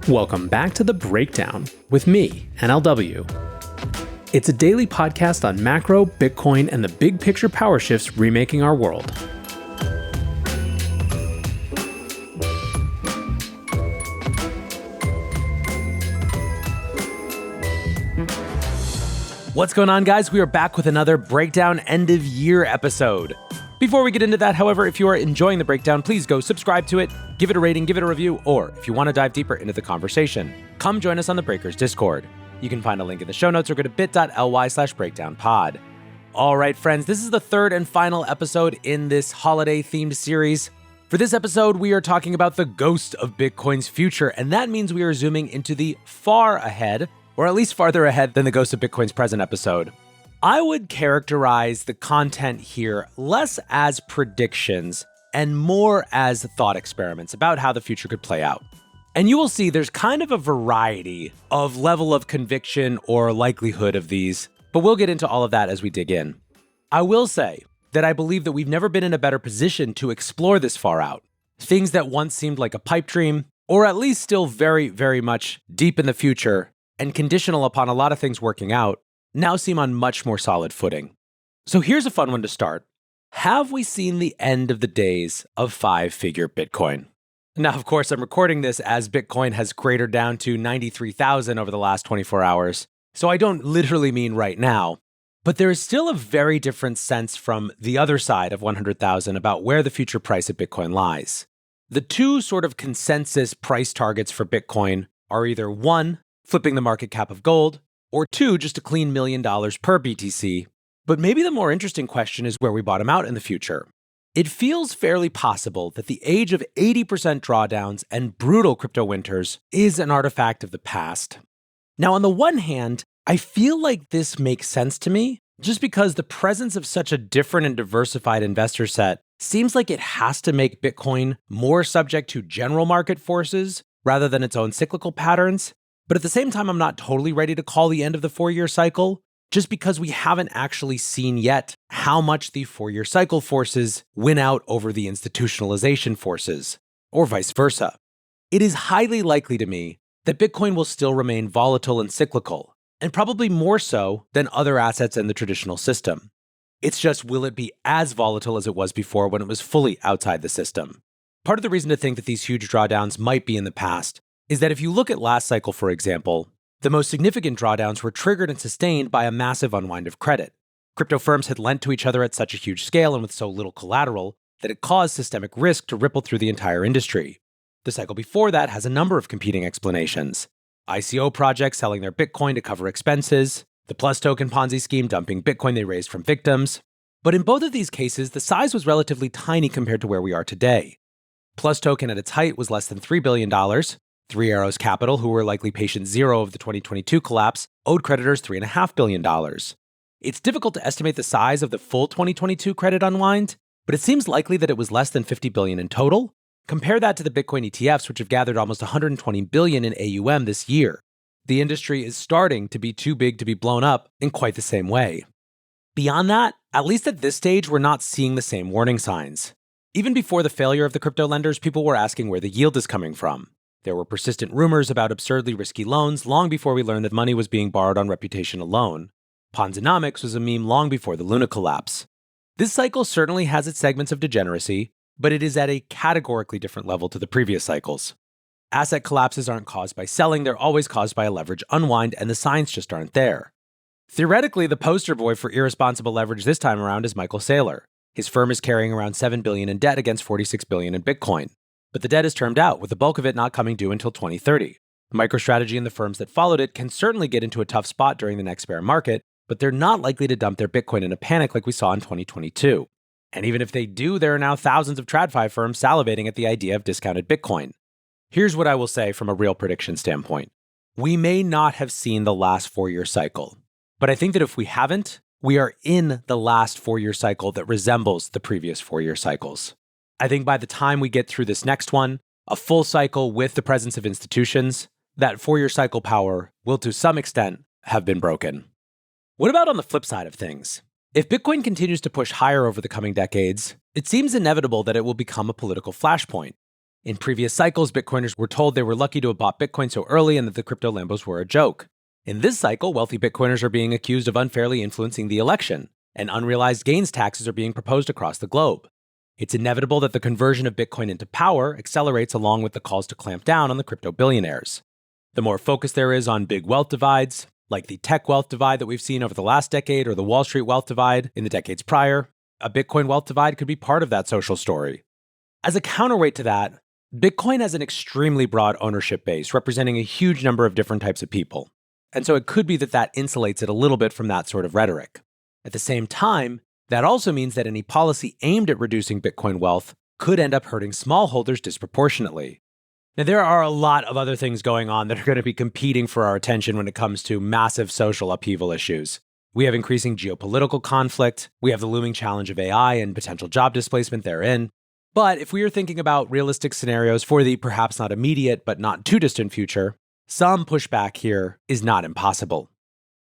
Welcome back to The Breakdown with me, NLW. It's a daily podcast on macro, Bitcoin, and the big picture power shifts remaking our world. What's going on, guys? We are back with another Breakdown end of year episode. Before we get into that, however, if you are enjoying the breakdown, please go subscribe to it, give it a rating, give it a review, or if you want to dive deeper into the conversation, come join us on the Breakers Discord. You can find a link in the show notes or go to bit.ly/breakdownpod. All right, friends, this is the third and final episode in this holiday-themed series. For this episode, we are talking about the ghost of Bitcoin's future, and that means we are zooming into the far ahead, or at least farther ahead than the ghost of Bitcoin's present episode. I would characterize the content here less as predictions and more as thought experiments about how the future could play out. And you will see there's kind of a variety of level of conviction or likelihood of these, but we'll get into all of that as we dig in. I will say that I believe that we've never been in a better position to explore this far out. Things that once seemed like a pipe dream, or at least still very, very much deep in the future and conditional upon a lot of things working out, now seem on much more solid footing. So here's a fun one to start. Have we seen the end of the days of five-figure Bitcoin? Now, of course, I'm recording this as Bitcoin has cratered down to 93,000 over the last 24 hours, so I don't literally mean right now. But there is still a very different sense from the other side of 100,000 about where the future price of Bitcoin lies. The two sort of consensus price targets for Bitcoin are either one, flipping the market cap of gold, or two, just a clean $1 million per BTC. But maybe the more interesting question is where we bottom out in the future. It feels fairly possible that the age of 80% drawdowns and brutal crypto winters is an artifact of the past. Now, on the one hand, I feel like this makes sense to me, just because the presence of such a different and diversified investor set seems like it has to make Bitcoin more subject to general market forces rather than its own cyclical patterns. But at the same time, I'm not totally ready to call the end of the 4-year cycle, just because we haven't actually seen yet how much the 4-year cycle forces win out over the institutionalization forces, or vice versa. It is highly likely to me that Bitcoin will still remain volatile and cyclical, and probably more so than other assets in the traditional system. It's just, will it be as volatile as it was before when it was fully outside the system? Part of the reason to think that these huge drawdowns might be in the past is that if you look at last cycle, for example, the most significant drawdowns were triggered and sustained by a massive unwind of credit. Crypto firms had lent to each other at such a huge scale and with so little collateral that it caused systemic risk to ripple through the entire industry. The cycle before that has a number of competing explanations. ICO projects selling their Bitcoin to cover expenses, the Plus token Ponzi scheme dumping Bitcoin they raised from victims. But in both of these cases, the size was relatively tiny compared to where we are today. Plus token at its height was less than $3 billion. Three Arrows Capital, who were likely patient zero of the 2022 collapse, owed creditors $3.5 billion. It's difficult to estimate the size of the full 2022 credit unwind, but it seems likely that it was less than $50 billion in total. Compare that to the Bitcoin ETFs, which have gathered almost $120 billion in AUM this year. The industry is starting to be too big to be blown up in quite the same way. Beyond that, at least at this stage, we're not seeing the same warning signs. Even before the failure of the crypto lenders, people were asking where the yield is coming from. There were persistent rumors about absurdly risky loans long before we learned that money was being borrowed on reputation alone. Ponzonomics was a meme long before the Luna collapse. This cycle certainly has its segments of degeneracy, but it is at a categorically different level to the previous cycles. Asset collapses aren't caused by selling, they're always caused by a leverage unwind, and the signs just aren't there. Theoretically, the poster boy for irresponsible leverage this time around is Michael Saylor. His firm is carrying around $7 billion in debt against $46 billion in Bitcoin. But the debt is termed out, with the bulk of it not coming due until 2030. MicroStrategy and the firms that followed it can certainly get into a tough spot during the next bear market, but they're not likely to dump their Bitcoin in a panic like we saw in 2022. And even if they do, there are now thousands of TradFi firms salivating at the idea of discounted Bitcoin. Here's what I will say from a real prediction standpoint. We may not have seen the last 4-year cycle, but I think that if we haven't, we are in the last 4-year cycle that resembles the previous 4-year cycles. I think by the time we get through this next one, a full cycle with the presence of institutions, that 4-year cycle power will to some extent have been broken. What about on the flip side of things? If Bitcoin continues to push higher over the coming decades, it seems inevitable that it will become a political flashpoint. In previous cycles, Bitcoiners were told they were lucky to have bought Bitcoin so early and that the crypto Lambos were a joke. In this cycle, wealthy Bitcoiners are being accused of unfairly influencing the election, and unrealized gains taxes are being proposed across the globe. It's inevitable that the conversion of Bitcoin into power accelerates along with the calls to clamp down on the crypto billionaires. The more focus there is on big wealth divides, like the tech wealth divide that we've seen over the last decade or the Wall Street wealth divide in the decades prior, a Bitcoin wealth divide could be part of that social story. As a counterweight to that, Bitcoin has an extremely broad ownership base representing a huge number of different types of people. And so it could be that that insulates it a little bit from that sort of rhetoric. At the same time, that also means that any policy aimed at reducing Bitcoin wealth could end up hurting smallholders disproportionately. Now, there are a lot of other things going on that are going to be competing for our attention when it comes to massive social upheaval issues. We have increasing geopolitical conflict, we have the looming challenge of AI and potential job displacement therein. But if we are thinking about realistic scenarios for the perhaps not immediate but not too distant future, some pushback here is not impossible.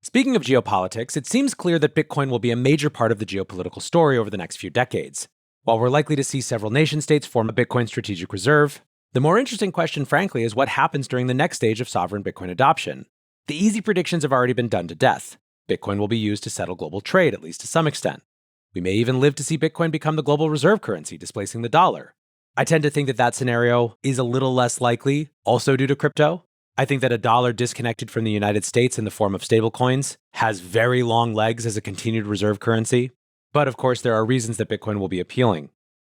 Speaking of geopolitics, it seems clear that Bitcoin will be a major part of the geopolitical story over the next few decades. While we're likely to see several nation-states form a Bitcoin strategic reserve, the more interesting question, frankly, is what happens during the next stage of sovereign Bitcoin adoption. The easy predictions have already been done to death. Bitcoin will be used to settle global trade, at least to some extent. We may even live to see Bitcoin become the global reserve currency, displacing the dollar. I tend to think that that scenario is a little less likely, also due to crypto. I think that a dollar disconnected from the United States in the form of stablecoins has very long legs as a continued reserve currency. But of course, there are reasons that Bitcoin will be appealing.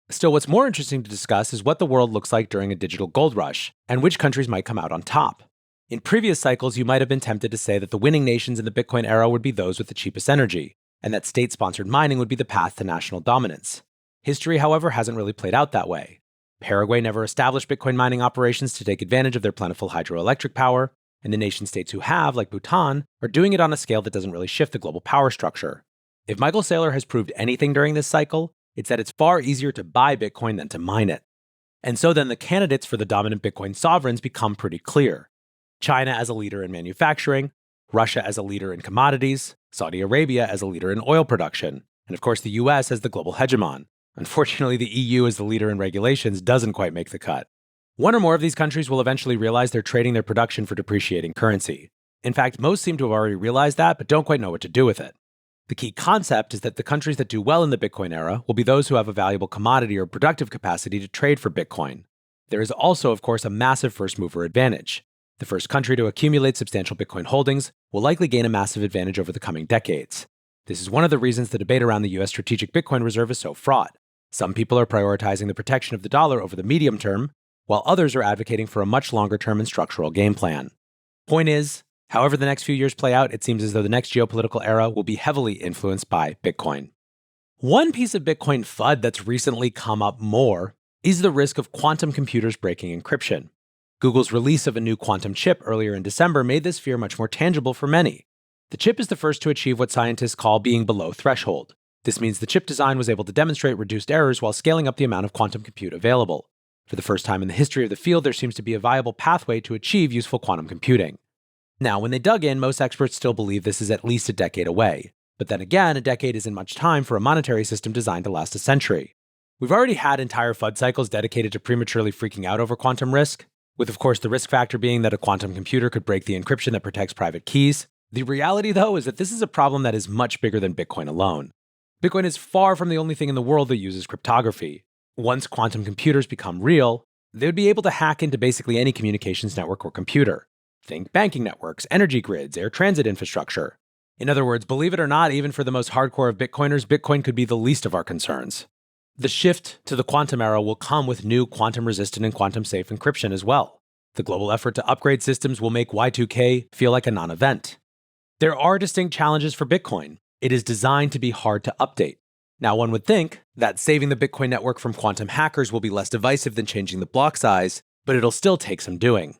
Still, what's more interesting to discuss is what the world looks like during a digital gold rush, and which countries might come out on top. In previous cycles, you might have been tempted to say that the winning nations in the Bitcoin era would be those with the cheapest energy, and that state-sponsored mining would be the path to national dominance. History, however, hasn't really played out that way. Paraguay never established Bitcoin mining operations to take advantage of their plentiful hydroelectric power, and the nation-states who have, like Bhutan, are doing it on a scale that doesn't really shift the global power structure. If Michael Saylor has proved anything during this cycle, it's that it's far easier to buy Bitcoin than to mine it. And so then the candidates for the dominant Bitcoin sovereigns become pretty clear. China as a leader in manufacturing, Russia as a leader in commodities, Saudi Arabia as a leader in oil production, and of course the US as the global hegemon. Unfortunately, the EU as the leader in regulations doesn't quite make the cut. One or more of these countries will eventually realize they're trading their production for depreciating currency. In fact, most seem to have already realized that, but don't quite know what to do with it. The key concept is that the countries that do well in the Bitcoin era will be those who have a valuable commodity or productive capacity to trade for Bitcoin. There is also, of course, a massive first-mover advantage. The first country to accumulate substantial Bitcoin holdings will likely gain a massive advantage over the coming decades. This is one of the reasons the debate around the US strategic Bitcoin reserve is so fraught. Some people are prioritizing the protection of the dollar over the medium term, while others are advocating for a much longer term and structural game plan. Point is, however the next few years play out, it seems as though the next geopolitical era will be heavily influenced by Bitcoin. One piece of Bitcoin FUD that's recently come up more is the risk of quantum computers breaking encryption. Google's release of a new quantum chip earlier in December made this fear much more tangible for many. The chip is the first to achieve what scientists call being below threshold. This means the chip design was able to demonstrate reduced errors while scaling up the amount of quantum compute available. For the first time in the history of the field, there seems to be a viable pathway to achieve useful quantum computing. Now, when they dug in, most experts still believe this is at least a decade away. But then again, a decade isn't much time for a monetary system designed to last a century. We've already had entire FUD cycles dedicated to prematurely freaking out over quantum risk, with of course the risk factor being that a quantum computer could break the encryption that protects private keys. The reality, though, is that this is a problem that is much bigger than Bitcoin alone. Bitcoin is far from the only thing in the world that uses cryptography. Once quantum computers become real, they would be able to hack into basically any communications network or computer. Think banking networks, energy grids, air transit infrastructure. In other words, believe it or not, even for the most hardcore of Bitcoiners, Bitcoin could be the least of our concerns. The shift to the quantum era will come with new quantum-resistant and quantum-safe encryption as well. The global effort to upgrade systems will make Y2K feel like a non-event. There are distinct challenges for Bitcoin. It is designed to be hard to update. Now, one would think that saving the Bitcoin network from quantum hackers will be less divisive than changing the block size, but it'll still take some doing.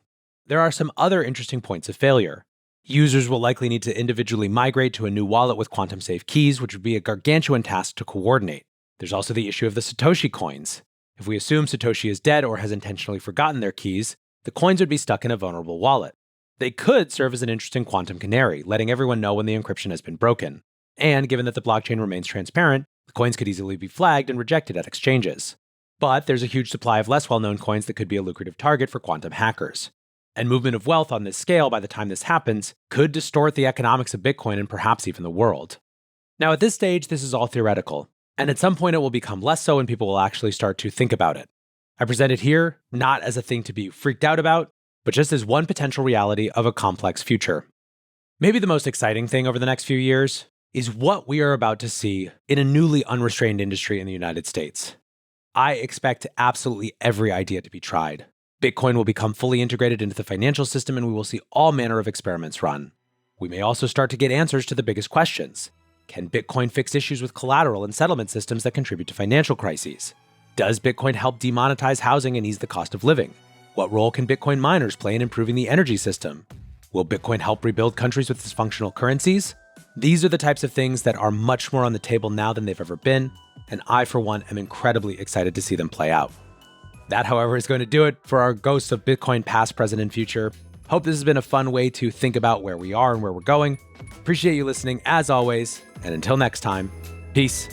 There are some other interesting points of failure. Users will likely need to individually migrate to a new wallet with quantum-safe keys, which would be a gargantuan task to coordinate. There's also the issue of the Satoshi coins. If we assume Satoshi is dead or has intentionally forgotten their keys, the coins would be stuck in a vulnerable wallet. They could serve as an interesting quantum canary, letting everyone know when the encryption has been broken. And given that the blockchain remains transparent, the coins could easily be flagged and rejected at exchanges. But there's a huge supply of less well-known coins that could be a lucrative target for quantum hackers. And movement of wealth on this scale by the time this happens could distort the economics of Bitcoin and perhaps even the world. Now at this stage, this is all theoretical, and at some point it will become less so and people will actually start to think about it. I present it here not as a thing to be freaked out about, but just as one potential reality of a complex future. Maybe the most exciting thing over the next few years is what we are about to see in a newly unrestrained industry in the United States. I expect absolutely every idea to be tried. Bitcoin will become fully integrated into the financial system and we will see all manner of experiments run. We may also start to get answers to the biggest questions. Can Bitcoin fix issues with collateral and settlement systems that contribute to financial crises? Does Bitcoin help demonetize housing and ease the cost of living? What role can Bitcoin miners play in improving the energy system? Will Bitcoin help rebuild countries with dysfunctional currencies? These are the types of things that are much more on the table now than they've ever been, and I, for one, am incredibly excited to see them play out. That, however, is going to do it for our Ghosts of Bitcoin Past, Present, and Future. Hope this has been a fun way to think about where we are and where we're going. Appreciate you listening, as always, and until next time, peace.